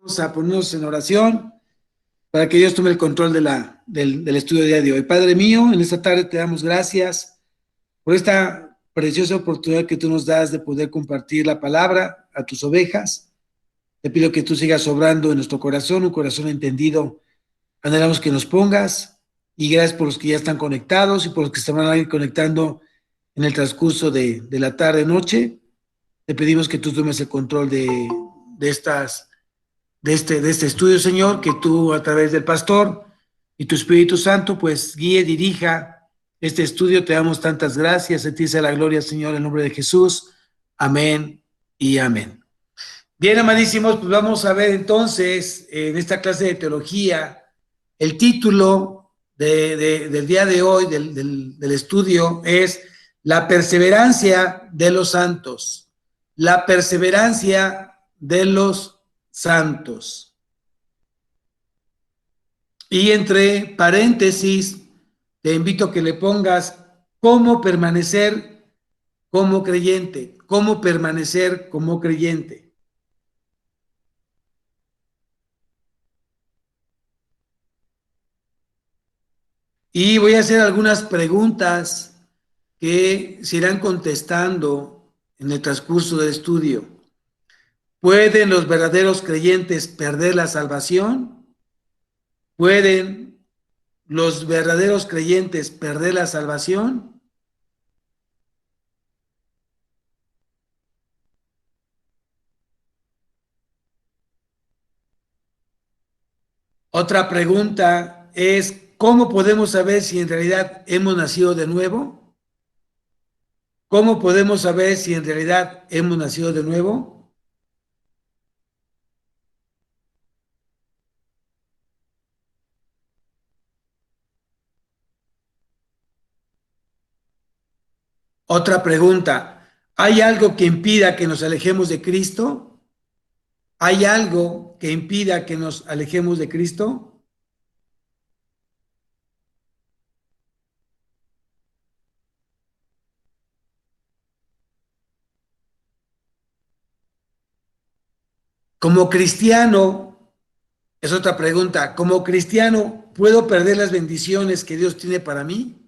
Vamos a ponernos en oración para que Dios tome el control del estudio del día de hoy. Padre mío, en esta tarde te damos gracias por esta preciosa oportunidad que tú nos das de poder compartir la palabra a tus ovejas. Te pido que tú sigas obrando en nuestro corazón, un corazón entendido. Anhelamos que nos pongas y gracias por los que ya están conectados y por los que se van a ir conectando en el transcurso de la tarde-noche. Te pedimos que tú tomes el control de este estudio, Señor, que tú a través del pastor y tu Espíritu Santo, pues guíe, dirija este estudio. Te damos tantas gracias, a ti sea la gloria, Señor, en el nombre de Jesús. Amén y amén. Bien, amadísimos, pues vamos a ver entonces en esta clase de teología el título del día de hoy, del estudio, es La perseverancia de los santos. La perseverancia de los santos. Y entre paréntesis, te invito a que le pongas cómo permanecer como creyente, cómo permanecer como creyente. Y voy a hacer algunas preguntas que se irán contestando en el transcurso del estudio. ¿Pueden los verdaderos creyentes perder la salvación? ¿Pueden los verdaderos creyentes perder la salvación? Otra pregunta es, ¿cómo podemos saber si en realidad hemos nacido de nuevo? ¿Cómo podemos saber si en realidad hemos nacido de nuevo? Otra pregunta, ¿hay algo que impida que nos alejemos de Cristo? ¿Hay algo que impida que nos alejemos de Cristo? Como cristiano, es otra pregunta, como cristiano, ¿puedo perder las bendiciones que Dios tiene para mí?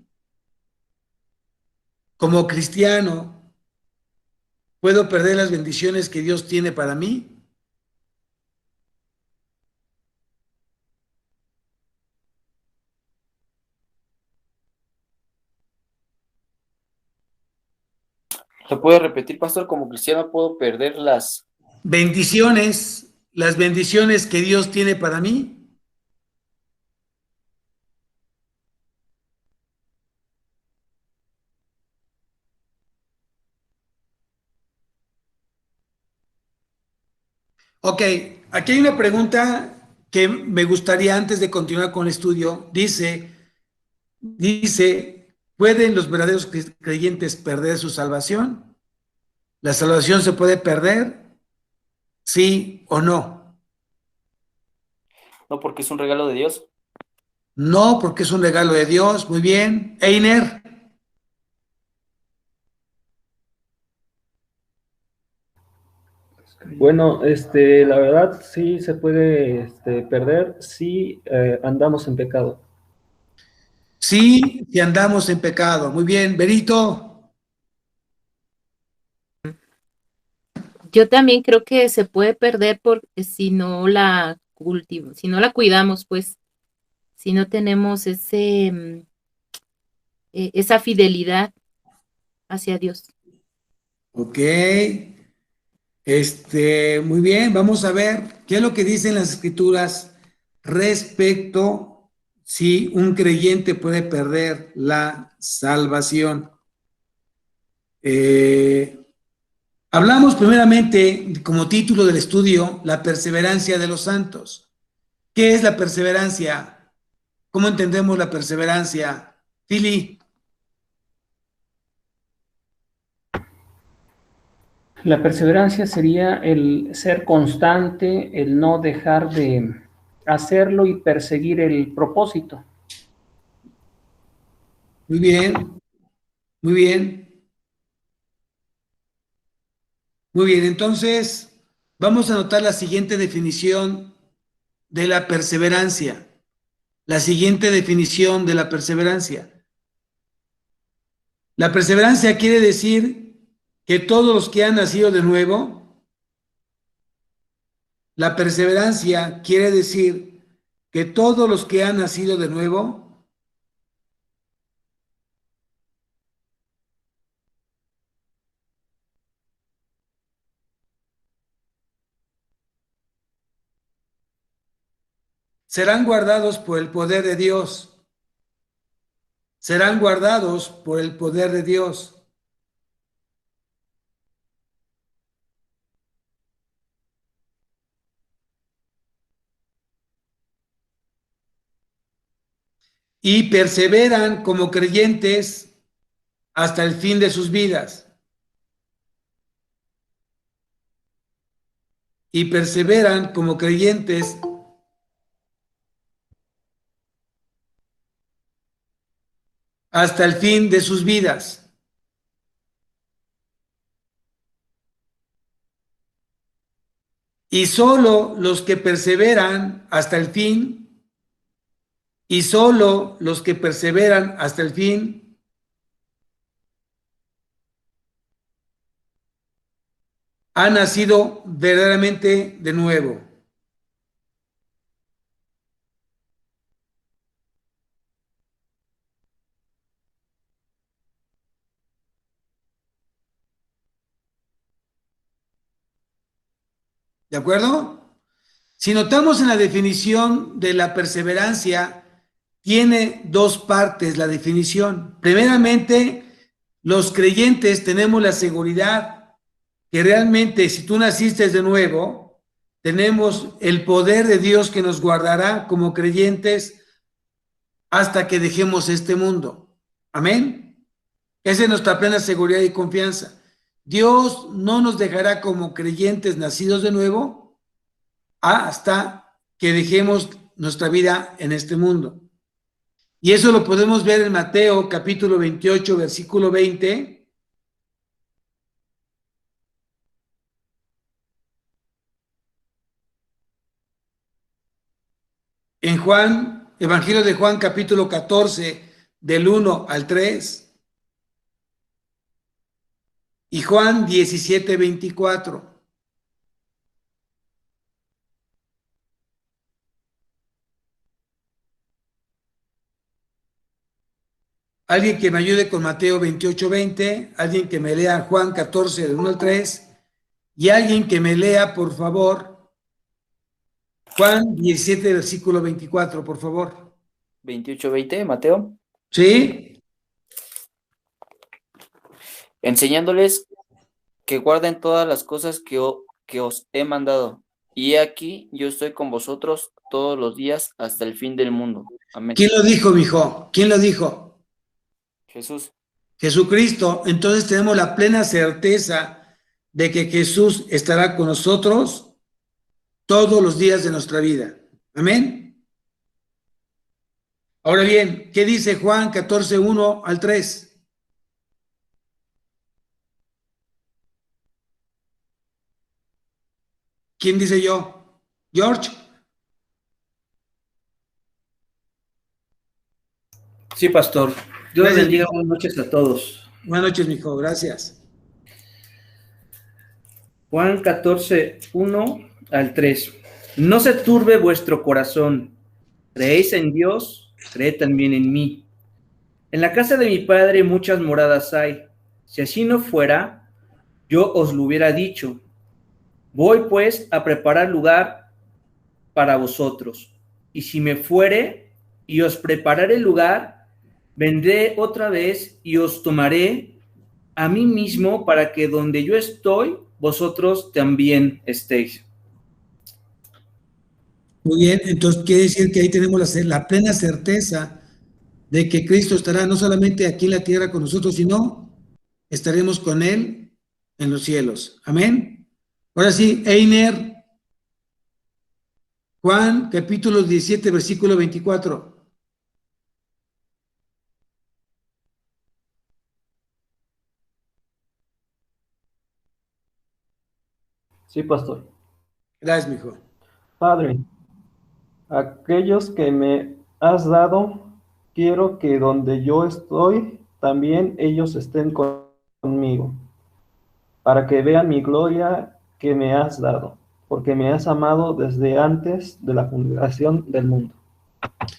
Como cristiano, ¿puedo perder las bendiciones que Dios tiene para mí? ¿Lo puede repetir, pastor? Como cristiano puedo perder las... Bendiciones, las bendiciones que Dios tiene para mí. Ok, aquí hay una pregunta que me gustaría antes de continuar con el estudio. Dice, ¿pueden los verdaderos creyentes perder su salvación? ¿La salvación se puede perder? ¿Sí o no? No, porque es un regalo de Dios. No, porque es un regalo de Dios. Muy bien. Einer. Bueno, la verdad sí se puede perder si andamos en pecado. Sí, si andamos en pecado. Muy bien. Berito. Yo también creo que se puede perder porque si no la cultivamos, si no la cuidamos, pues, si no tenemos esa fidelidad hacia Dios. Ok. Muy bien, vamos a ver qué es lo que dicen las escrituras respecto si un creyente puede perder la salvación. Eh, Hablamos primeramente, como título del estudio, la perseverancia de los santos. ¿Qué es la perseverancia? ¿Cómo entendemos la perseverancia? Fili. La perseverancia sería el ser constante, el no dejar de hacerlo y perseguir el propósito. Muy bien, muy bien, muy bien. Entonces, Vamos a anotar la siguiente definición de la perseverancia. La siguiente definición de la perseverancia. La perseverancia quiere decir que todos los que han nacido de nuevo, la perseverancia quiere decir que todos los que han nacido de nuevo serán guardados por el poder de Dios. Serán guardados por el poder de Dios. Y perseveran como creyentes hasta el fin de sus vidas. Y perseveran como creyentes hasta el fin de sus vidas. Y solo los que perseveran hasta el fin, y solo los que perseveran hasta el fin, han nacido verdaderamente de nuevo. ¿De acuerdo? Si notamos en la definición de la perseverancia, tiene dos partes la definición. Primeramente, los creyentes tenemos la seguridad que realmente si tú naciste de nuevo, tenemos el poder de Dios que nos guardará como creyentes hasta que dejemos este mundo. Amén. Esa es nuestra plena seguridad y confianza. Dios no nos dejará como creyentes nacidos de nuevo hasta que dejemos nuestra vida en este mundo. Y eso lo podemos ver en Mateo capítulo 28, versículo 20. En Juan, Evangelio de Juan capítulo 14, del 1 al 3. Y Juan 17, 24. Alguien que me ayude con Mateo 28, 20, alguien que me lea Juan 14, del 1 al 3, y alguien que me lea, por favor, Juan 17, versículo 24, por favor. 28:20, Mateo. ¿Sí? Enseñándoles que guarden todas las cosas que os he mandado. Y he aquí, yo estoy con vosotros todos los días hasta el fin del mundo. Amén. ¿Quién lo dijo, mijo? ¿Quién lo dijo? Jesús. Jesucristo. Entonces tenemos la plena certeza de que Jesús estará con nosotros todos los días de nuestra vida. Amén. Ahora bien, ¿qué dice Juan 14, 1 al 3? ¿Quién dice yo? ¿George? Sí, pastor. Dios Gracias. bendiga, buenas noches a todos. Buenas noches, mijo, gracias. Juan 14, 1 al 3. No se turbe vuestro corazón. Creéis en Dios, creed también en mí. En la casa de mi Padre muchas moradas hay. Si así no fuera, yo os lo hubiera dicho. Voy pues a preparar lugar para vosotros. Y si me fuere y os prepararé lugar, vendré otra vez y os tomaré a mí mismo para que donde yo estoy, vosotros también estéis. Muy bien, entonces quiere decir que ahí tenemos la plena certeza de que Cristo estará no solamente aquí en la tierra con nosotros, sino estaremos con Él en los cielos. Amén. Ahora sí, Einer, Juan, capítulo 17, versículo 24. Sí, pastor. Gracias, mijo. Padre, aquellos que me has dado, quiero que donde yo estoy, también ellos estén conmigo, para que vean mi gloria que me has dado, porque me has amado desde antes de la fundación del mundo.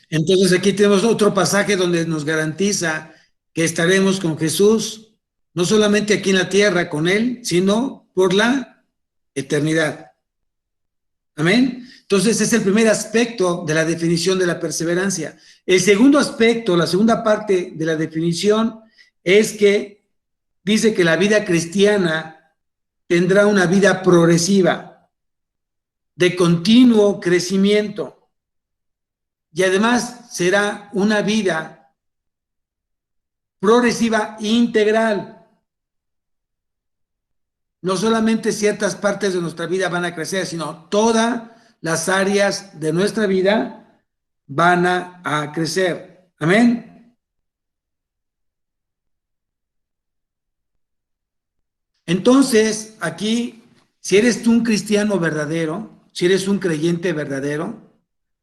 Entonces aquí tenemos otro pasaje donde nos garantiza que estaremos con Jesús, no solamente aquí en la tierra con Él, sino por la eternidad. Amén. Entonces es el primer aspecto de la definición de la perseverancia. El segundo aspecto, la segunda parte de la definición es que dice que la vida cristiana tendrá una vida progresiva, de continuo crecimiento, y además será una vida progresiva integral. No solamente ciertas partes de nuestra vida van a crecer, sino todas las áreas de nuestra vida van a crecer. Amén. Entonces, aquí, si eres tú un cristiano verdadero, si eres un creyente verdadero,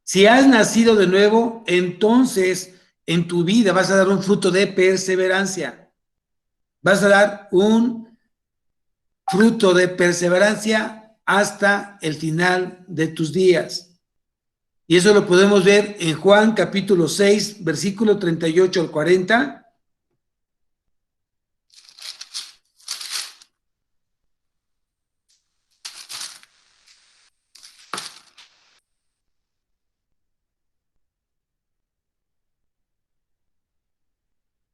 si has nacido de nuevo, entonces en tu vida vas a dar un fruto de perseverancia. Vas a dar un fruto de perseverancia hasta el final de tus días. Y eso lo podemos ver en Juan capítulo 6, versículo 38 al 40.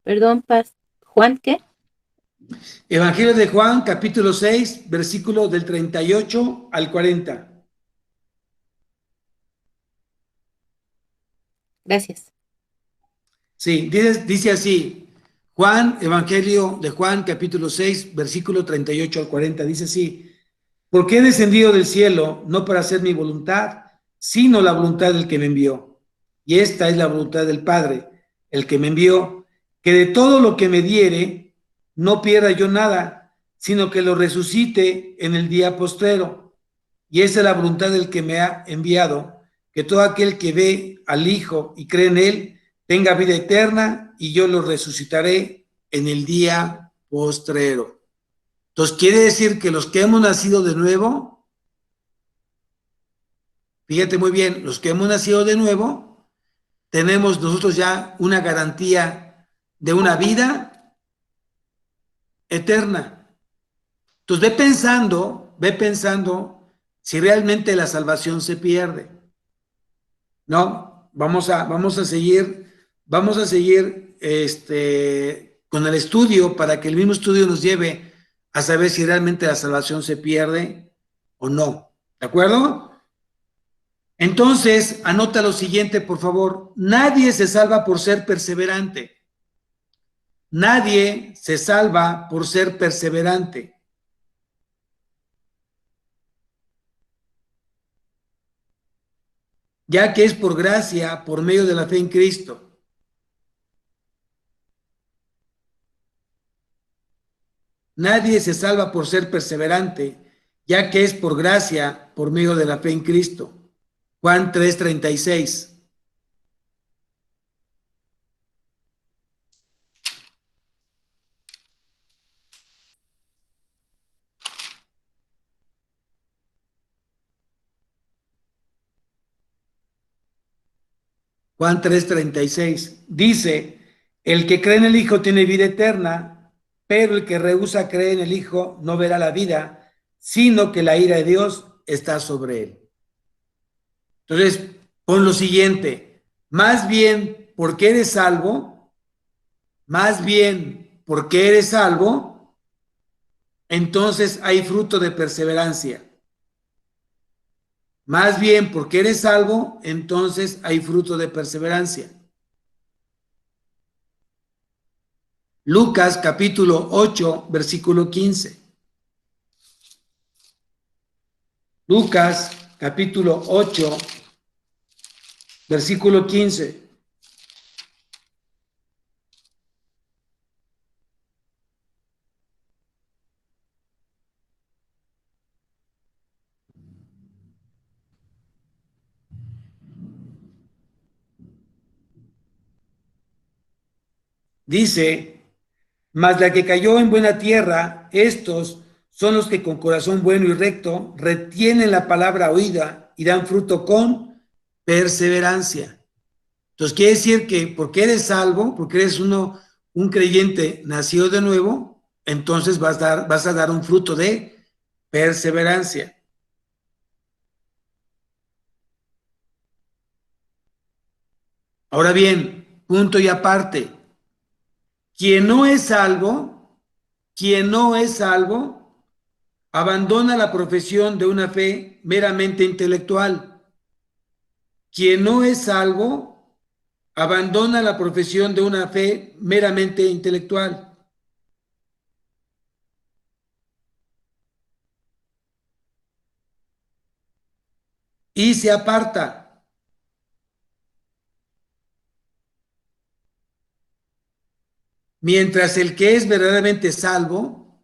Perdón, Paz. ¿Juan qué? Evangelio de Juan capítulo 6, versículo del 38 al 40. Gracias. Sí, dice así, Juan, Evangelio de Juan, capítulo 6, versículo 38 al 40, dice así, porque he descendido del cielo, no para hacer mi voluntad, sino la voluntad del que me envió. Y esta es la voluntad del Padre, el que me envió, que de todo lo que me diere, no pierda yo nada, sino que lo resucite en el día postrero. Y esa es la voluntad del que me ha enviado, que todo aquel que ve al Hijo y cree en Él, tenga vida eterna, y yo lo resucitaré en el día postrero. Entonces quiere decir que los que hemos nacido de nuevo, fíjate muy bien, los que hemos nacido de nuevo, tenemos nosotros ya una garantía de una vida eterna. Entonces ve pensando si realmente la salvación se pierde. No, vamos a seguir con el estudio para que el mismo estudio nos lleve a saber si realmente la salvación se pierde o no. ¿De acuerdo? Entonces, anota lo siguiente, por favor. Nadie se salva por ser perseverante. Nadie se salva por ser perseverante. Ya que es por gracia, por medio de la fe en Cristo. Nadie se salva por ser perseverante, ya que es por gracia, por medio de la fe en Cristo. Juan 3:36. Juan 3:36 dice, el que cree en el Hijo tiene vida eterna, pero el que rehúsa creer en el Hijo no verá la vida, sino que la ira de Dios está sobre él. Entonces, pon lo siguiente, más bien porque eres salvo, más bien porque eres salvo, entonces hay fruto de perseverancia. Más bien porque eres salvo, entonces hay fruto de perseverancia. Lucas capítulo 8, versículo 15. Lucas capítulo 8, versículo 15. dice, mas la que cayó en buena tierra, estos son los que con corazón bueno y recto retienen la palabra oída y dan fruto con perseverancia. Entonces quiere decir que porque eres salvo, porque eres un creyente nacido de nuevo, entonces vas a dar un fruto de perseverancia. Ahora bien, punto y aparte, quien no es salvo, abandona la profesión de una fe meramente intelectual. Quien no es salvo, abandona la profesión de una fe meramente intelectual. Y se aparta. Mientras el que es verdaderamente salvo,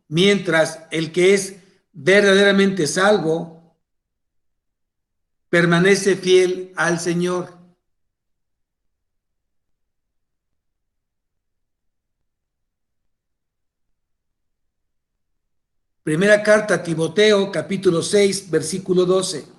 permanece fiel al Señor. Primera carta a Timoteo, capítulo 6, versículo 12.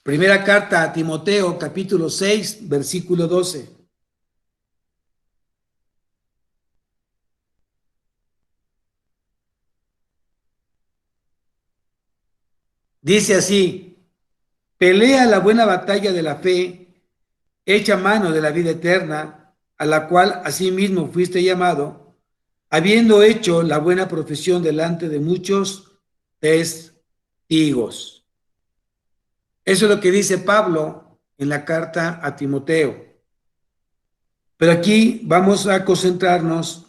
Primera carta a Timoteo, capítulo 6, versículo 12. Dice así: pelea la buena batalla de la fe, echa mano de la vida eterna, a la cual asimismo fuiste llamado, habiendo hecho la buena profesión delante de muchos testigos. Eso es lo que dice Pablo en la carta a Timoteo. Pero aquí vamos a concentrarnos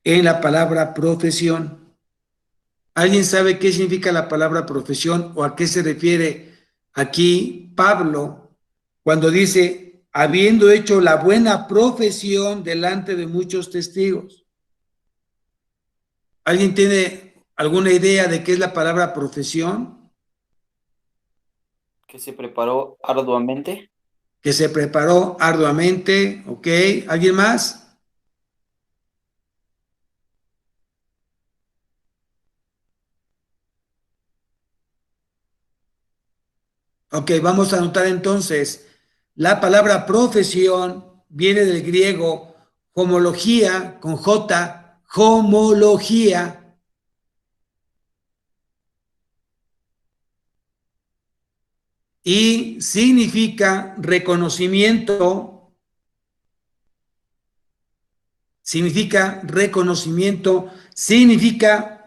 en la palabra profesión. ¿Alguien sabe qué significa la palabra profesión o a qué se refiere aquí Pablo cuando dice, habiendo hecho la buena profesión delante de muchos testigos? ¿Alguien tiene alguna idea de qué es la palabra profesión? Que se preparó arduamente. Que se preparó arduamente, ¿ok? ¿Alguien más? Ok, vamos a anotar entonces, la palabra profesión viene del griego homología, con J, homología. Y significa reconocimiento, significa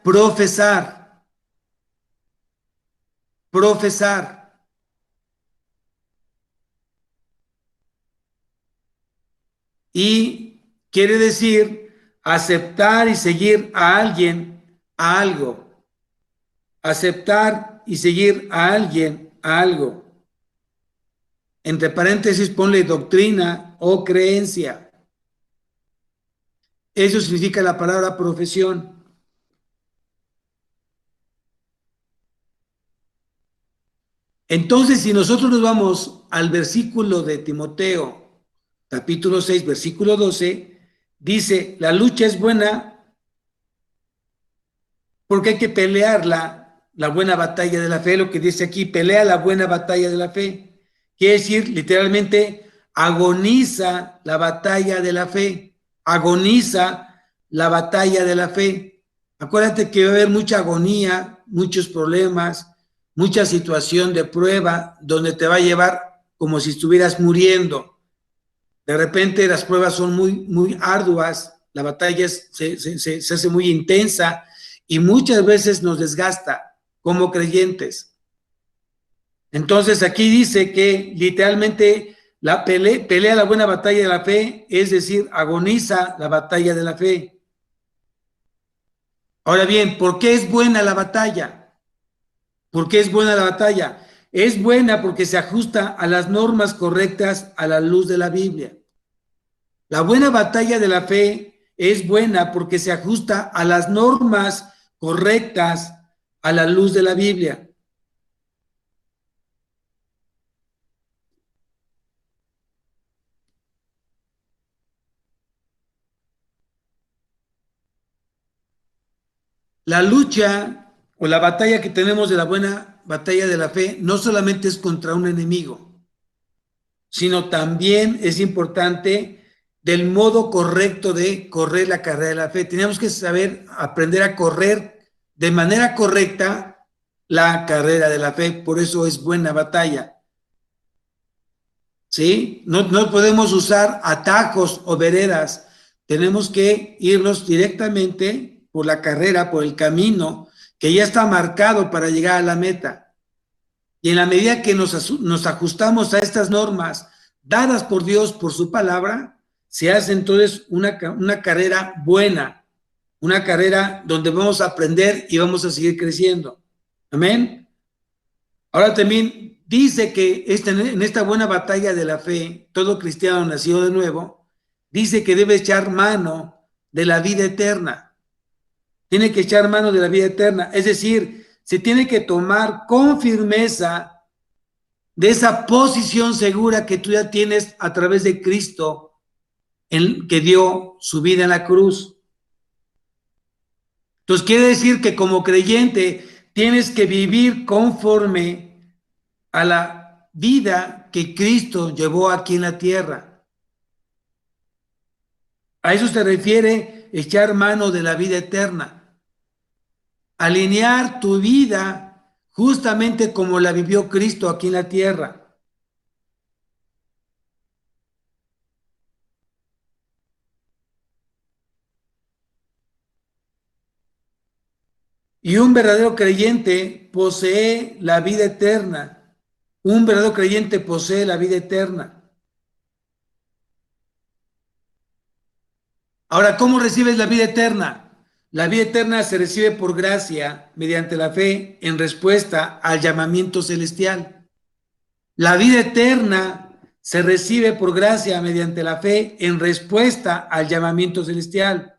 profesar, profesar. Y quiere decir aceptar y seguir a alguien, a algo. Aceptar y seguir a alguien, a algo. Entre paréntesis ponle doctrina o creencia. Eso significa la palabra profesión. Entonces, si nosotros nos vamos al versículo de Timoteo, capítulo 6, versículo 12, dice, la lucha es buena porque hay que pelear la buena batalla de la fe, lo que dice aquí, pelea la buena batalla de la fe. Quiere decir, literalmente, agoniza la batalla de la fe, agoniza la batalla de la fe. Acuérdate que va a haber mucha agonía, muchos problemas, mucha situación de prueba donde te va a llevar como si estuvieras muriendo. De repente las pruebas son muy arduas, la batalla se hace muy intensa y muchas veces nos desgasta como creyentes. Entonces aquí dice que literalmente la pelea la buena batalla de la fe, es decir, agoniza la batalla de la fe. Ahora bien, ¿por qué es buena la batalla? ¿Por qué es buena la batalla? Es buena porque se ajusta a las normas correctas a la luz de la Biblia. La buena batalla de la fe es buena porque se ajusta a las normas correctas a la luz de la Biblia. la lucha o la batalla que tenemos de la buena batalla de la fe no solamente es contra un enemigo, sino también es importante del modo correcto de correr la carrera de la fe. Tenemos que saber aprender a correr de manera correcta la carrera de la fe, por eso es buena batalla. ¿Sí? No podemos usar atajos o veredas, tenemos que irnos directamente por la carrera, por el camino que ya está marcado para llegar a la meta. Y en la medida que nos ajustamos a estas normas dadas por Dios, por su palabra, se hace entonces una carrera buena, una carrera donde vamos a aprender y vamos a seguir creciendo. Amén. Ahora también dice que en esta buena batalla de la fe, todo cristiano nacido de nuevo, dice que debe echar mano de la vida eterna. Tiene que echar mano de la vida eterna, es decir, se tiene que tomar con firmeza de esa posición segura que tú ya tienes a través de Cristo, que dio su vida en la cruz. Entonces quiere decir que como creyente tienes que vivir conforme a la vida que Cristo llevó aquí en la tierra. A eso se refiere echar mano de la vida eterna. Alinear tu vida justamente como la vivió Cristo aquí en la tierra. Y un verdadero creyente posee la vida eterna. Un verdadero creyente posee la vida eterna. Ahora, ¿cómo recibes la vida eterna? La vida eterna se recibe por gracia mediante la fe en respuesta al llamamiento celestial. La vida eterna se recibe por gracia mediante la fe en respuesta al llamamiento celestial.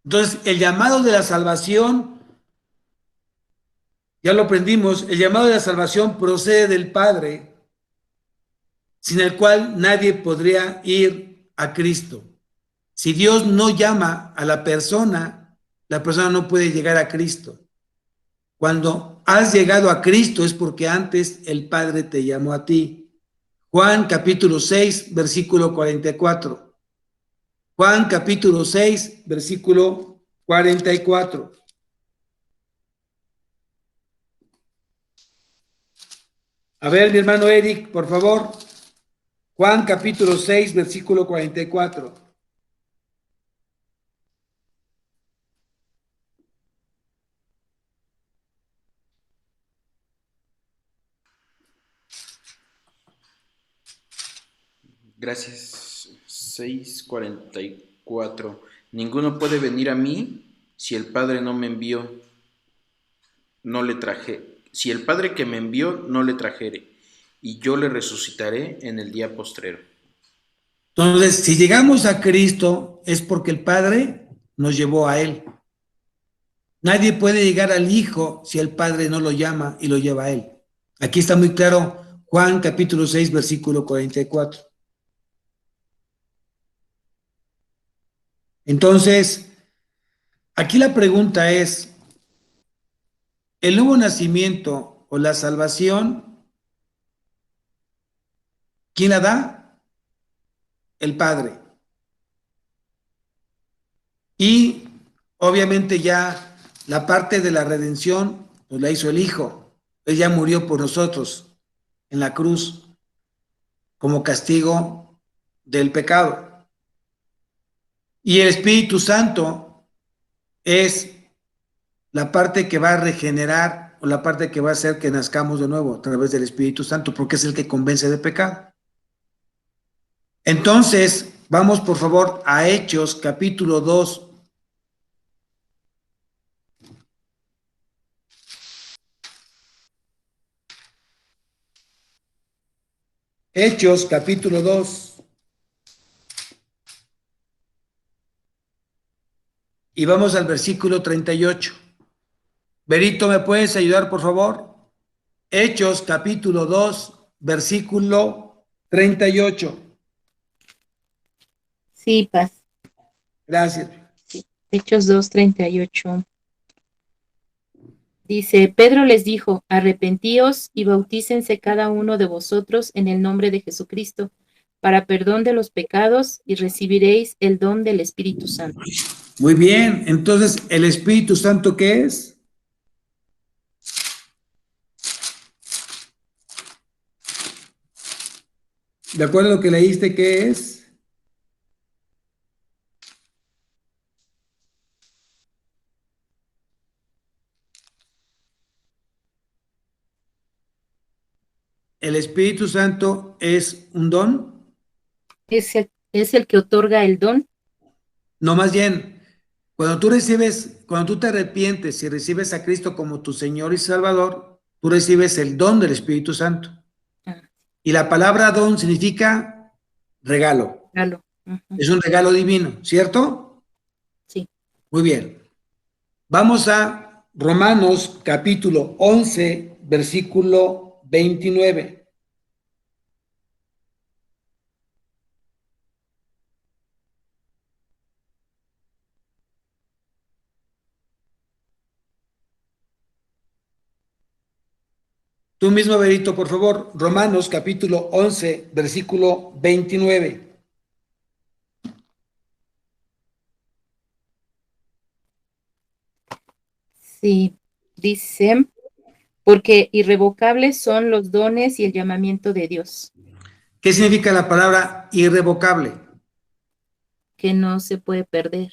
Entonces, el llamado de la salvación, ya lo aprendimos, el llamado de la salvación procede del Padre, sin el cual nadie podría ir a Cristo. Si Dios no llama a la persona no puede llegar a Cristo. Cuando has llegado a Cristo es porque antes el Padre te llamó a ti. Juan capítulo 6, versículo 44. Juan capítulo 6, versículo 44. A ver, mi hermano Eric, por favor. Juan capítulo 6, versículo 44. Gracias. 6:44. Ninguno puede venir a mí si el Padre no me envió, no le traje. Si el Padre que me envió no le trajere, y yo le resucitaré en el día postrero. Entonces, si llegamos a Cristo es porque el Padre nos llevó a Él. Nadie puede llegar al Hijo si el Padre no lo llama y lo lleva a Él. Aquí está muy claro Juan capítulo 6, versículo 44. Entonces, aquí la pregunta es, ¿el nuevo nacimiento o la salvación, quién la da? El Padre. Y obviamente ya la parte de la redención pues la hizo el Hijo. Él ya murió por nosotros en la cruz como castigo del pecado. Y el Espíritu Santo es la parte que va a regenerar o la parte que va a hacer que nazcamos de nuevo a través del Espíritu Santo, porque es el que convence de pecado. Entonces, vamos por favor a Hechos capítulo 2. Hechos capítulo 2. Y vamos al versículo 38. Berito, ¿me puedes ayudar, por favor? Hechos, capítulo 2, versículo 38. Sí, paz. Gracias. Hechos 2:38. Dice, Pedro les dijo, arrepentíos y bautícense cada uno de vosotros en el nombre de Jesucristo, para perdón de los pecados, y recibiréis el don del Espíritu Santo. Muy bien, entonces, ¿el Espíritu Santo qué es? ¿De acuerdo a lo que leíste, qué es? ¿El Espíritu Santo es un don? Es el que otorga el don. No, más bien, cuando tú te arrepientes y recibes a Cristo como tu Señor y Salvador, tú recibes el don del Espíritu Santo. Ah, Y la palabra don significa regalo. regalo. Ujú. Es un regalo divino, ¿cierto? Sí. Muy bien. Vamos a Romanos capítulo 11, versículo 29. Tú mismo, Berito, por favor. Romanos capítulo 11, versículo 29. Sí, dice, porque irrevocables son los dones y el llamamiento de Dios, ¿Qué significa la palabra irrevocable? que no se puede perder.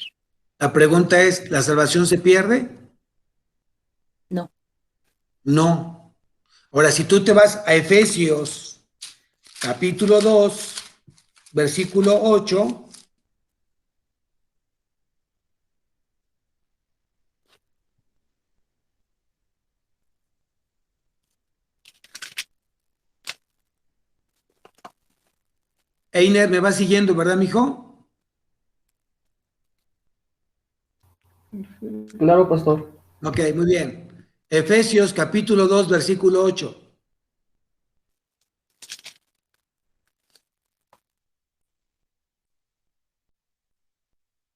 La pregunta es, ¿la salvación se pierde? No. No. Ahora, si tú te vas a Efesios capítulo 2, versículo 8, Einer, ¿me va siguiendo, verdad, mijo? Claro, pastor. Ok, muy bien. Efesios capítulo 2, versículo 8.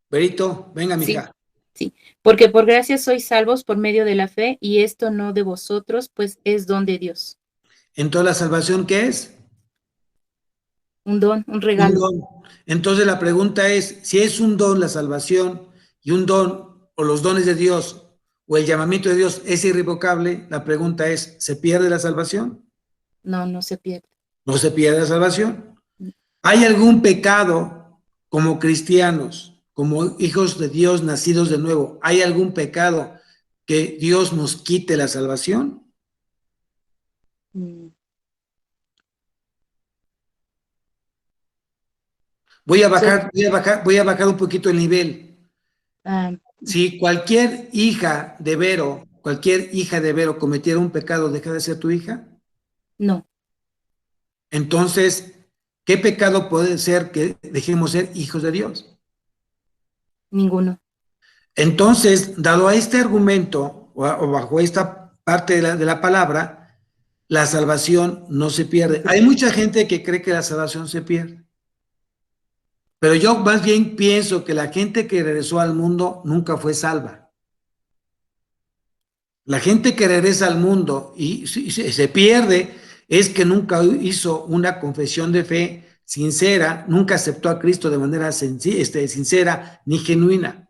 Berito, venga, Sí, mija. sí, porque por gracia sois salvos por medio de la fe, y esto no de vosotros, pues es don de Dios. Entonces, ¿la salvación qué es? Un don, un Un regalo. don. Entonces, la pregunta es, si es un don la salvación y un don o los dones de Dios o el llamamiento de Dios es irrevocable, la pregunta es, ¿se pierde la salvación? No, no se pierde. No se pierde la salvación. ¿Hay algún pecado como cristianos, como hijos de Dios nacidos de nuevo? ¿Hay algún pecado que Dios nos quite la salvación? Mm. Voy a bajar un poquito el nivel. Ah, Si cualquier hija de Vero cometiera un pecado, ¿deja de ser tu hija? no, Entonces, ¿qué pecado puede ser que dejemos ser hijos de Dios? ninguno. Entonces, dado a este argumento o bajo esta parte de la palabra, la salvación no se pierde. Hay mucha gente que cree que la salvación se pierde, pero yo más bien pienso que la gente que regresó al mundo nunca fue salva. La gente que regresa al mundo y se pierde es que nunca hizo una confesión de fe sincera, nunca aceptó a Cristo de manera sincera ni genuina.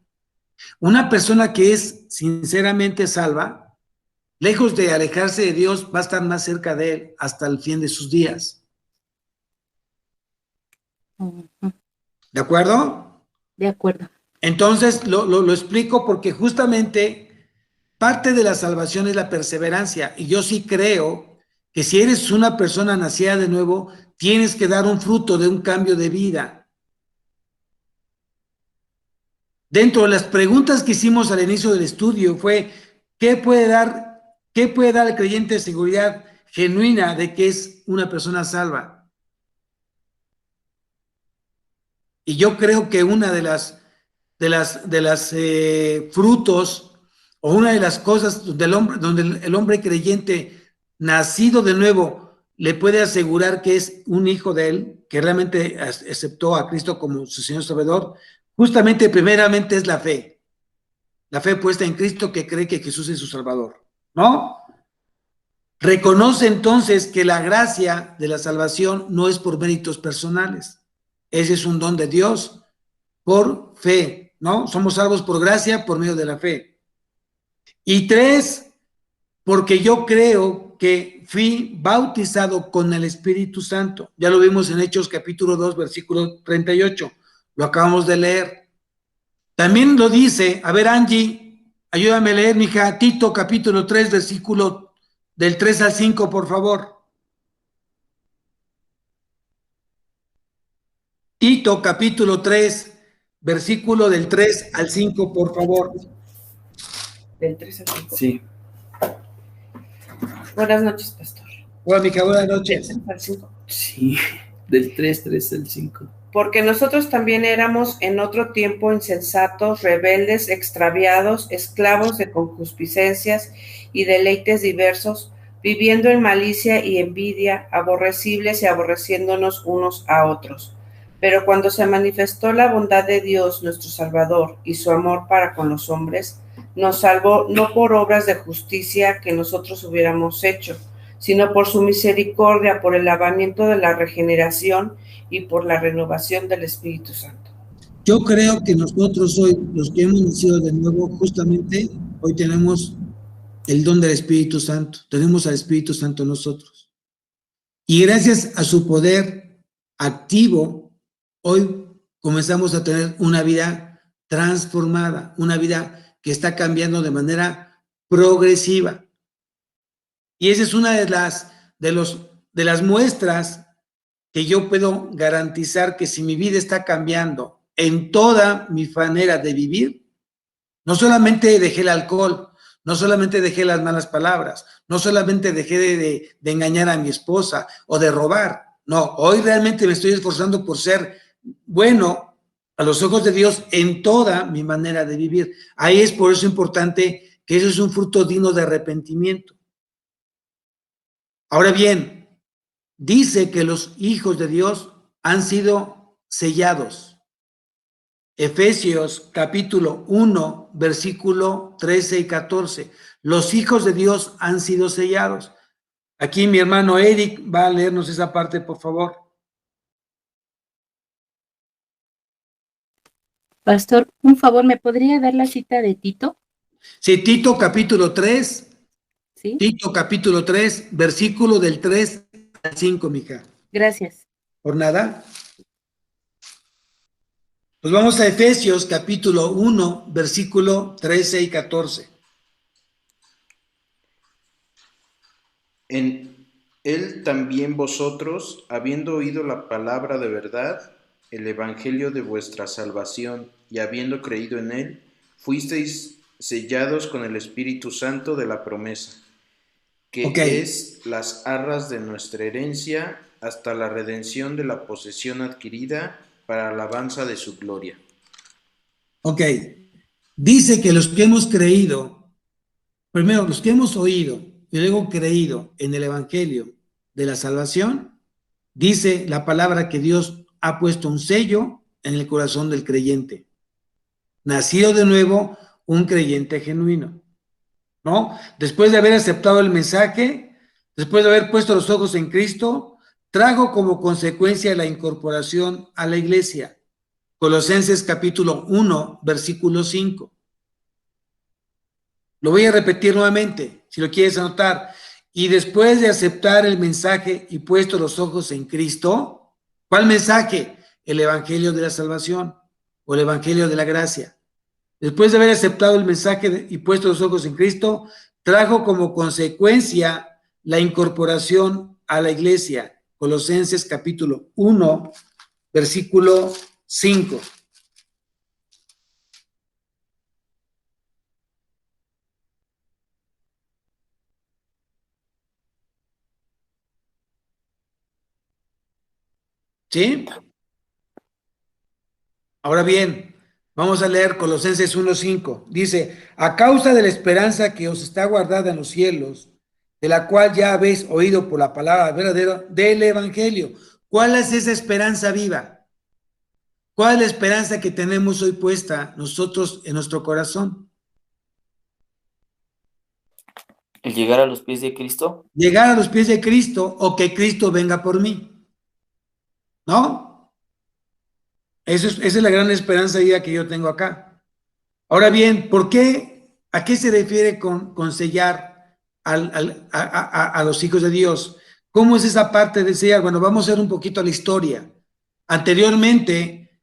Una persona que es sinceramente salva, lejos de alejarse de Dios, va a estar más cerca de Él hasta el fin de sus días. Ujú. ¿De acuerdo? De acuerdo. Entonces, lo explico porque justamente parte de la salvación es la perseverancia. Y yo sí creo que si eres una persona nacida de nuevo, tienes que dar un fruto de un cambio de vida. Dentro de las preguntas que hicimos al inicio del estudio fue, qué puede dar al creyente seguridad genuina de que es una persona salva? Y yo creo que una de las frutos o una de las cosas donde el hombre creyente, nacido de nuevo, le puede asegurar que es un hijo de él, que realmente aceptó a Cristo como su Señor Salvador, justamente primeramente es la fe puesta en Cristo, que cree que Jesús es su Salvador, ¿no? Reconoce entonces que la gracia de la salvación no es por méritos personales, ese es un don de Dios por fe, ¿no? Somos salvos por gracia por medio de la fe. Y 3, porque yo creo que fui bautizado con el Espíritu Santo. Ya lo vimos en Hechos capítulo 2, versículo 38. Lo acabamos de leer. También lo dice, a ver, Angie, ayúdame a leer, mija, Tito capítulo 3, versículo del 3 al 5, por favor. Tito capítulo 3, versículo del 3 al 5, por favor. Del 3 al 5. Sí. Buenas noches, pastor. Hola, mija, buenas Del noches. 3 al 5. Sí, del 3 al 5. Porque nosotros también éramos en otro tiempo insensatos, rebeldes, extraviados, esclavos de concupiscencias y deleites diversos, viviendo en malicia y envidia, aborrecibles y aborreciéndonos unos a otros. Pero cuando se manifestó la bondad de Dios nuestro Salvador y su amor para con los hombres, nos salvó no por obras de justicia que nosotros hubiéramos hecho, sino por su misericordia, por el lavamiento de la regeneración y por la renovación del Espíritu Santo. Yo creo que nosotros hoy, los que hemos nacido de nuevo, justamente hoy tenemos el don del Espíritu Santo, tenemos al Espíritu Santo en nosotros. Y gracias a su poder activo, hoy comenzamos a tener una vida transformada, una vida que está cambiando de manera progresiva. Y esa es una de las muestras que yo puedo garantizar que si mi vida está cambiando en toda mi manera de vivir, no solamente dejé el alcohol, no solamente dejé las malas palabras, no solamente dejé de engañar a mi esposa o de robar, no, hoy realmente me estoy esforzando por ser bueno a los ojos de Dios en toda mi manera de vivir. Ahí es por eso importante que eso es un fruto digno de arrepentimiento. Ahora bien, dice que los hijos de Dios han sido sellados. Efesios capítulo 1, versículo 13 y 14. Los hijos de Dios han sido sellados. Aquí mi hermano Eric va a leernos esa parte, por favor. Pastor, un favor, ¿me podría dar la cita de Tito? Sí, Tito capítulo 3, ¿Sí? Tito capítulo 3, versículo del 3 al 5, mija. Gracias. Por nada. Pues vamos a Efesios capítulo 1, versículo 13 y 14. En él también vosotros, habiendo oído la palabra de verdad, el evangelio de vuestra salvación, y habiendo creído en él, fuisteis sellados con el Espíritu Santo de la promesa, que es las arras de nuestra herencia hasta la redención de la posesión adquirida para alabanza de su gloria. Ok, dice que los que hemos creído, primero los que hemos oído y luego creído en el evangelio de la salvación, dice la palabra que Dios ha puesto un sello en el corazón del creyente. Nacido de nuevo, un creyente genuino, ¿no? Después de haber aceptado el mensaje, después de haber puesto los ojos en Cristo, trajo como consecuencia la incorporación a la iglesia. Colosenses capítulo 1, versículo 5. Lo voy a repetir nuevamente, si lo quieres anotar. Y después de aceptar el mensaje y puesto los ojos en Cristo, ¿cuál mensaje? El evangelio de la salvación o el evangelio de la gracia. Después de haber aceptado el mensaje y puesto los ojos en Cristo, trajo como consecuencia la incorporación a la iglesia. Colosenses capítulo 1, versículo 5. ¿Sí? Ahora bien, Vamos a leer Colosenses 1:5. Dice, a causa de la esperanza que os está guardada en los cielos, de la cual ya habéis oído por la palabra verdadera del Evangelio. ¿Cuál es esa esperanza viva? ¿Cuál es la esperanza que tenemos hoy puesta nosotros en nuestro corazón? El llegar a los pies de Cristo. Llegar a los pies de Cristo o que Cristo venga por mí. ¿No? Esa es la gran esperanza viva que yo tengo acá. Ahora bien, ¿por qué? ¿A qué se refiere con sellar a los hijos de Dios? ¿Cómo es esa parte de sellar? Bueno, vamos a ver un poquito la historia. Anteriormente,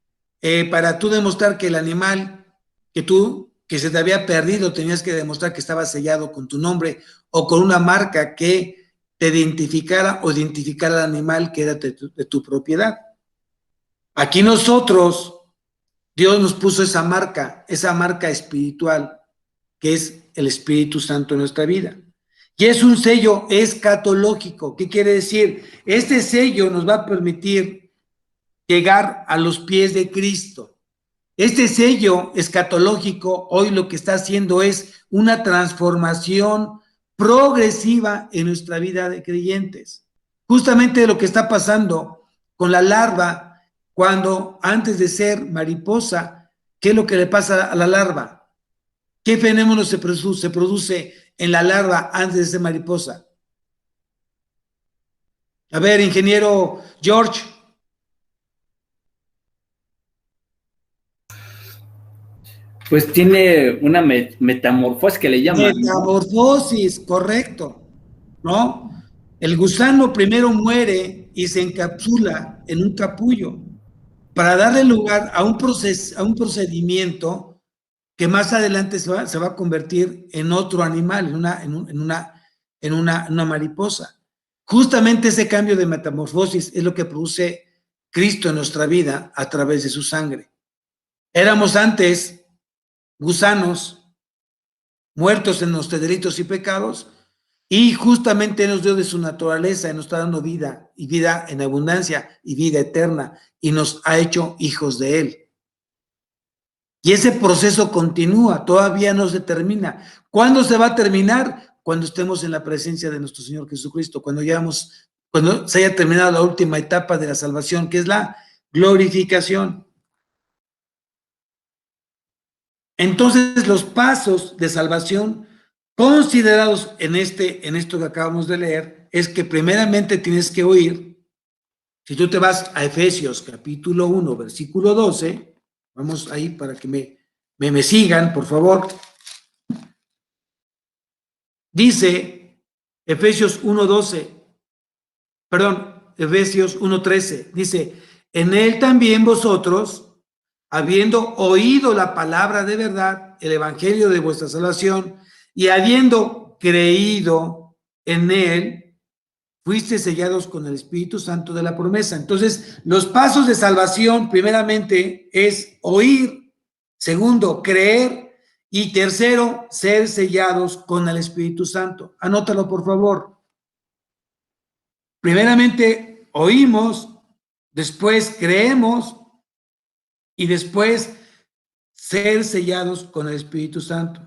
para tú demostrar que el animal que se te había perdido, tenías que demostrar que estaba sellado con tu nombre o con una marca que te identificara o identificara al animal que era de tu propiedad. Aquí nosotros, Dios nos puso esa marca espiritual, que es el Espíritu Santo en nuestra vida. Y es un sello escatológico. ¿Qué quiere decir? Este sello nos va a permitir llegar a los pies de Cristo. Este sello escatológico hoy lo que está haciendo es una transformación progresiva en nuestra vida de creyentes. Justamente lo que está pasando con la larva cuando antes de ser mariposa, ¿qué es lo que le pasa a la larva? ¿Qué fenómeno se produce en la larva antes de ser mariposa? A ver, ingeniero George. Pues tiene una metamorfosis que le llaman, ¿no? Metamorfosis, correcto, ¿no? El gusano primero muere y se encapsula en un capullo para darle lugar a un procedimiento que más adelante se va a convertir en otro animal, en una mariposa. Justamente ese cambio de metamorfosis es lo que produce Cristo en nuestra vida a través de su sangre. Éramos antes gusanos muertos en nuestros delitos y pecados, y justamente nos dio de su naturaleza y nos está dando vida, y vida en abundancia, y vida eterna, y nos ha hecho hijos de Él. Y ese proceso continúa, todavía no se termina. ¿Cuándo se va a terminar? Cuando estemos en la presencia de nuestro Señor Jesucristo, cuando se haya terminado la última etapa de la salvación, que es la glorificación. Entonces, los pasos de salvación considerados en esto que acabamos de leer, es que primeramente tienes que oír. Si tú te vas a Efesios capítulo 1, versículo 12, vamos ahí para que me sigan, por favor. Dice Efesios 1:12, perdón, Efesios 1:13, dice, en él también vosotros, habiendo oído la palabra de verdad, el evangelio de vuestra salvación, y habiendo creído en él, fuiste sellados con el Espíritu Santo de la promesa. Entonces, los pasos de salvación, primeramente, es oír, segundo, creer, y tercero, ser sellados con el Espíritu Santo. Anótalo, por favor. Primeramente, oímos, después creemos, y después ser sellados con el Espíritu Santo.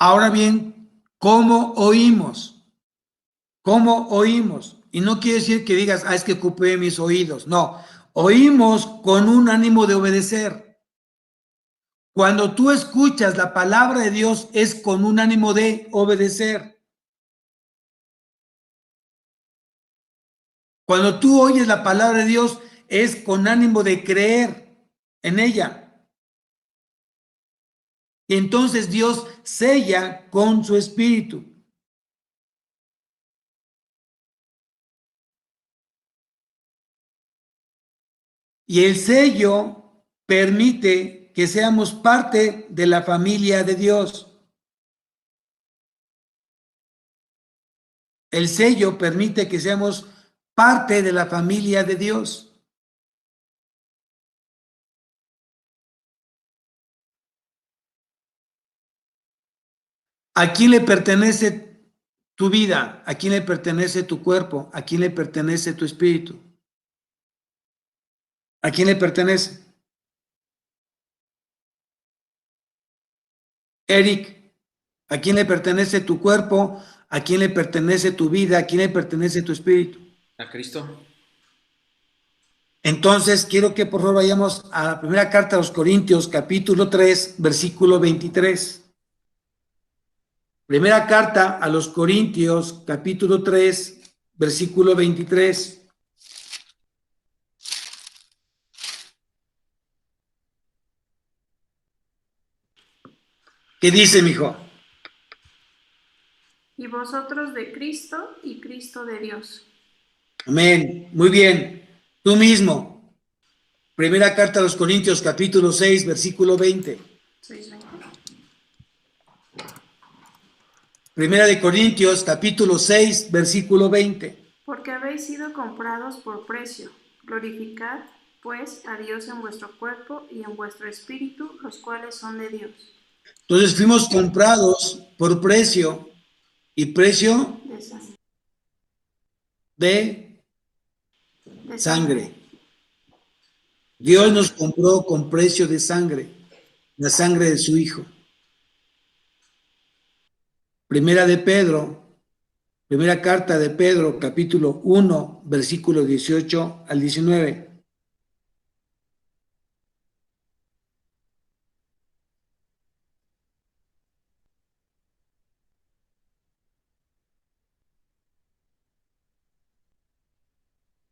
Ahora bien, ¿cómo oímos? ¿Cómo oímos? Y no quiere decir que digas, es que ocupé mis oídos. No, oímos con un ánimo de obedecer. Cuando tú escuchas la palabra de Dios es con un ánimo de obedecer. Cuando tú oyes la palabra de Dios es con ánimo de creer en ella. Y entonces Dios sella con su espíritu. Y el sello permite que seamos parte de la familia de Dios. El sello permite que seamos parte de la familia de Dios. ¿A quién le pertenece tu vida? ¿A quién le pertenece tu cuerpo? ¿A quién le pertenece tu espíritu? ¿A quién le pertenece? Eric, ¿a quién le pertenece tu cuerpo? ¿A quién le pertenece tu vida? ¿A quién le pertenece tu espíritu? A Cristo. Entonces, quiero que por favor vayamos a la primera carta a los Corintios, capítulo 3, versículo 23. Primera carta a los Corintios, capítulo 3, versículo 23. ¿Qué dice, mijo? Y vosotros de Cristo y Cristo de Dios. Amén. Muy bien. Tú mismo. Primera carta a los Corintios, capítulo 6, versículo 20. 6:20. Primera de Corintios, capítulo 6, versículo 20. Porque habéis sido comprados por precio. Glorificad, pues, a Dios en vuestro cuerpo y en vuestro espíritu, los cuales son de Dios. Entonces fuimos comprados por precio, y precio De sangre. de sangre. Dios nos compró con precio de sangre, la sangre de su Hijo. Primera carta de Pedro, capítulo 1, versículo 18 al 19.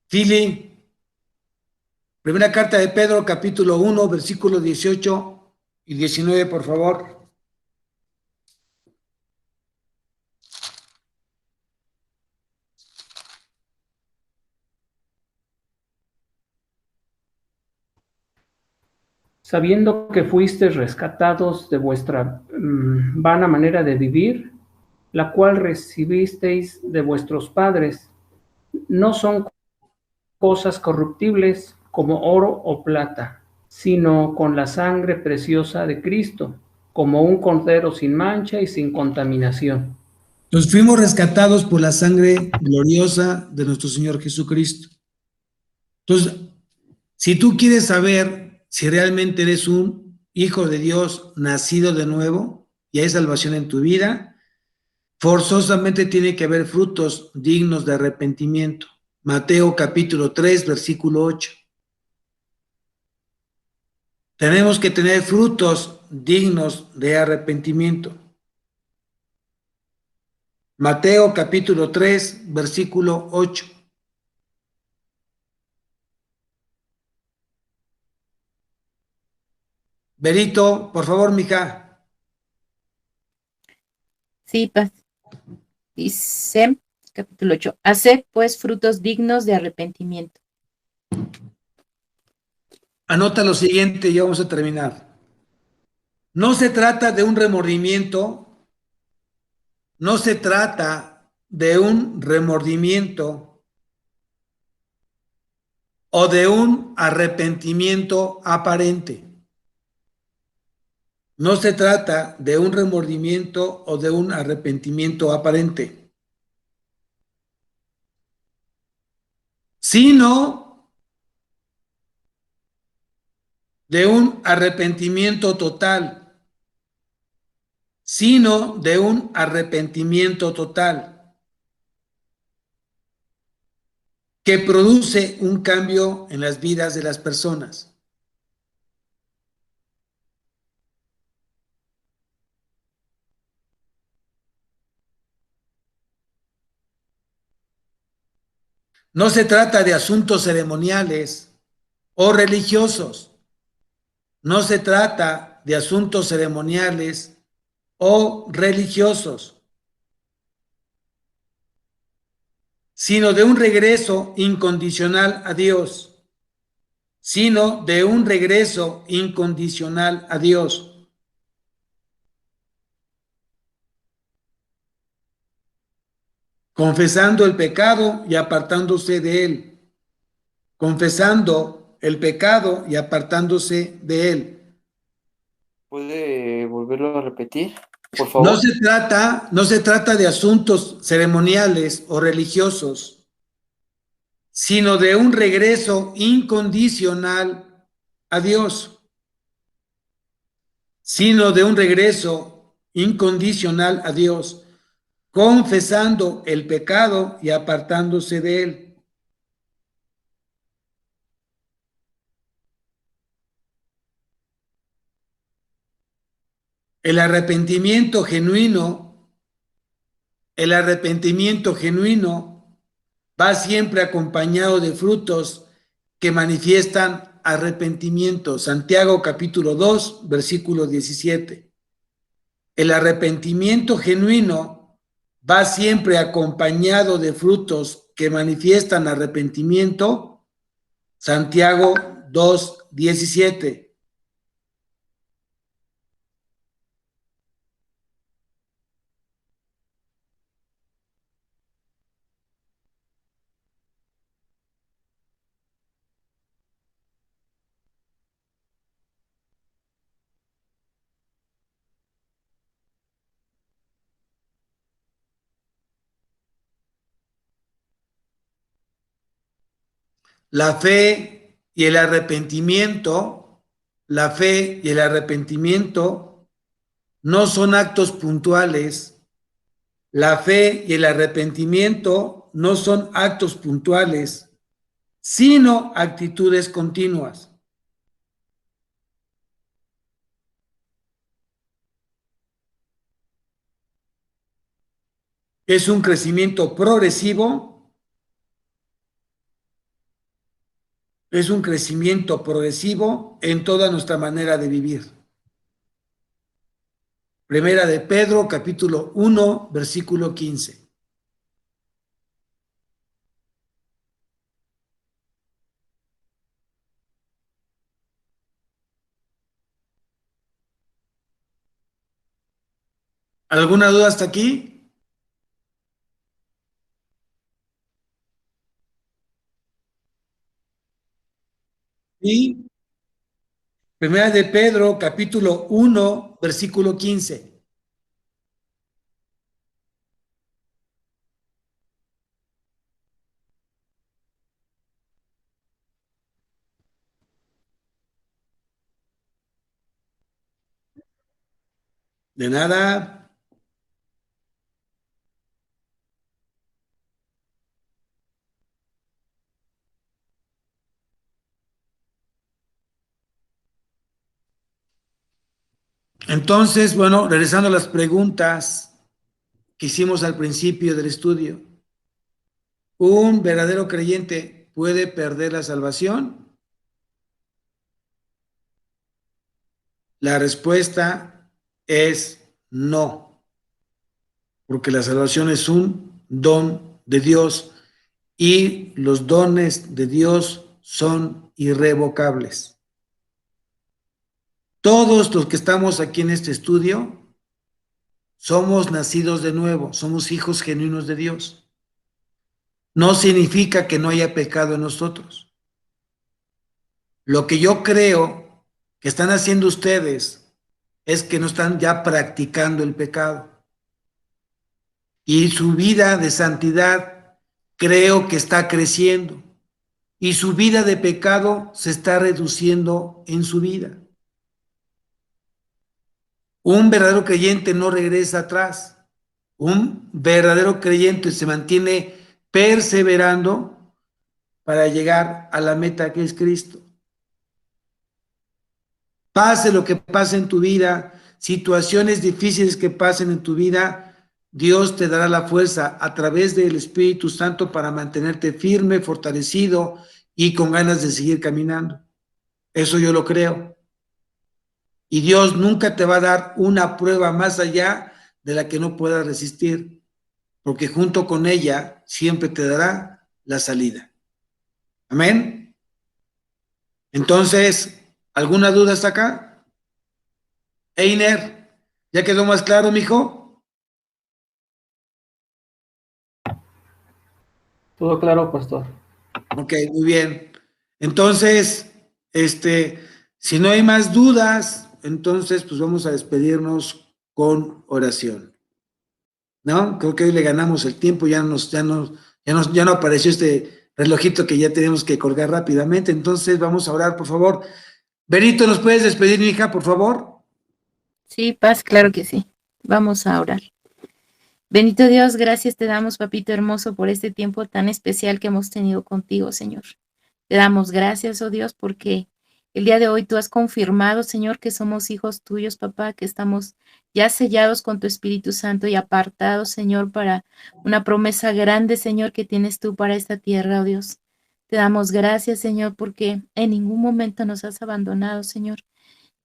Fili, primera carta de Pedro, capítulo 1, versículos 18 y 19, por favor. Sabiendo que fuisteis rescatados de vuestra vana manera de vivir, la cual recibisteis de vuestros padres, no son cosas corruptibles como oro o plata, sino con la sangre preciosa de Cristo, como un cordero sin mancha y sin contaminación. Nos fuimos rescatados por la sangre gloriosa de nuestro Señor Jesucristo. Entonces, si tú quieres saber si realmente eres un hijo de Dios nacido de nuevo y hay salvación en tu vida, forzosamente tiene que haber frutos dignos de arrepentimiento. Mateo capítulo 3, versículo 8. Tenemos que tener frutos dignos de arrepentimiento. Mateo capítulo 3, versículo 8. Berito, por favor, mija. Sí, dice, capítulo 8, haced pues frutos dignos de arrepentimiento. Anota lo siguiente y ya vamos a terminar. No se trata de un remordimiento, no se trata de un remordimiento o de un arrepentimiento aparente. No se trata de un remordimiento o de un arrepentimiento aparente, sino de un arrepentimiento total, que produce un cambio en las vidas de las personas. No se trata de asuntos ceremoniales o religiosos. No se trata de asuntos ceremoniales o religiosos, sino de un regreso incondicional a Dios. Confesando el pecado y apartándose de él. Confesando el pecado y apartándose de él. ¿Puede volverlo a repetir? Por favor. No se trata de asuntos ceremoniales o religiosos, sino de un regreso incondicional a Dios, confesando el pecado y apartándose de él. El arrepentimiento genuino va siempre acompañado de frutos que manifiestan arrepentimiento. Santiago capítulo 2, versículo 17. El arrepentimiento genuino va siempre acompañado de frutos que manifiestan arrepentimiento. Santiago 2, 17. La fe y el arrepentimiento no son actos puntuales. La fe y el arrepentimiento no son actos puntuales, sino actitudes continuas. Es un crecimiento progresivo. Es un crecimiento progresivo en toda nuestra manera de vivir. Primera de Pedro, capítulo 1, versículo 15. ¿Alguna duda hasta aquí? Y Primera de Pedro, capítulo 1, versículo 15. De nada. Entonces, bueno, regresando a las preguntas que hicimos al principio del estudio. ¿Un verdadero creyente puede perder la salvación? La respuesta es no, porque la salvación es un don de Dios y los dones de Dios son irrevocables. Todos los que estamos aquí en este estudio somos nacidos de nuevo, somos hijos genuinos de Dios. No significa que no haya pecado en nosotros. Lo que yo creo que están haciendo ustedes es que no están ya practicando el pecado. Y su vida de santidad creo que está creciendo. Y su vida de pecado se está reduciendo en su vida. Un verdadero creyente no regresa atrás. Un verdadero creyente se mantiene perseverando para llegar a la meta que es Cristo. Pase lo que pase en tu vida, situaciones difíciles que pasen en tu vida, Dios te dará la fuerza a través del Espíritu Santo para mantenerte firme, fortalecido y con ganas de seguir caminando. Eso yo lo creo. Y Dios nunca te va a dar una prueba más allá de la que no puedas resistir, porque junto con ella siempre te dará la salida. Amén. Entonces, ¿alguna duda hasta acá? Einer, ¿ya quedó más claro, mijo? Todo claro, pastor. Ok, muy bien. Entonces, si no hay más dudas, entonces pues vamos a despedirnos con oración. ¿No? Creo que hoy le ganamos el tiempo, ya no apareció este relojito que ya tenemos que colgar rápidamente. Entonces vamos a orar, por favor. Benito, ¿nos puedes despedir, mi hija, por favor? Sí, Paz, claro que sí. Vamos a orar. Bendito Dios, gracias te damos, papito hermoso, por este tiempo tan especial que hemos tenido contigo, Señor. Te damos gracias, oh Dios, porque el día de hoy tú has confirmado, Señor, que somos hijos tuyos, papá, que estamos ya sellados con tu Espíritu Santo y apartados, Señor, para una promesa grande, Señor, que tienes tú para esta tierra, oh Dios. Te damos gracias, Señor, porque en ningún momento nos has abandonado, Señor,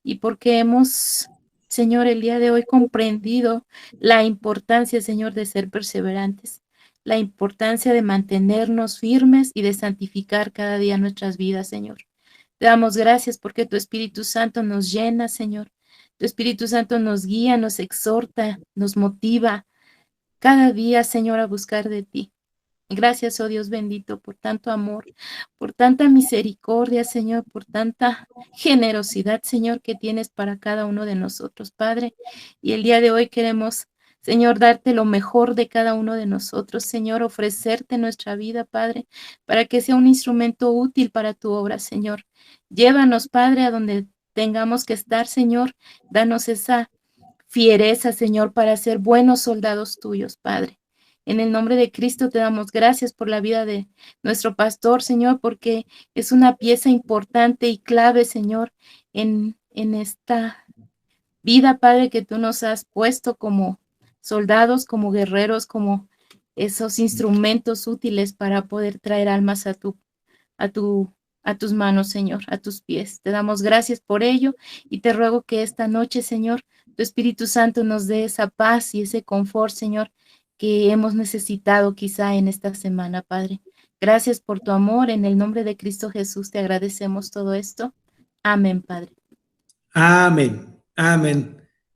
y porque hemos, Señor, el día de hoy comprendido la importancia, Señor, de ser perseverantes, la importancia de mantenernos firmes y de santificar cada día nuestras vidas, Señor. Te damos gracias porque tu Espíritu Santo nos llena, Señor. Tu Espíritu Santo nos guía, nos exhorta, nos motiva cada día, Señor, a buscar de ti. Gracias, oh Dios bendito, por tanto amor, por tanta misericordia, Señor, por tanta generosidad, Señor, que tienes para cada uno de nosotros, Padre. Y el día de hoy queremos, Señor, darte lo mejor de cada uno de nosotros, Señor, ofrecerte nuestra vida, Padre, para que sea un instrumento útil para tu obra, Señor. Llévanos, Padre, a donde tengamos que estar, Señor. Danos esa fiereza, Señor, para ser buenos soldados tuyos, Padre. En el nombre de Cristo te damos gracias por la vida de nuestro pastor, Señor, porque es una pieza importante y clave, Señor, en esta vida, Padre, que tú nos has puesto como soldados, como guerreros, como esos instrumentos útiles para poder traer almas a tus manos, Señor, a tus pies. Te damos gracias por ello y te ruego que esta noche, Señor, tu Espíritu Santo nos dé esa paz y ese confort, Señor, que hemos necesitado quizá en esta semana, Padre. Gracias por tu amor. En el nombre de Cristo Jesús te agradecemos todo esto. Amén, Padre. Amén. Amén.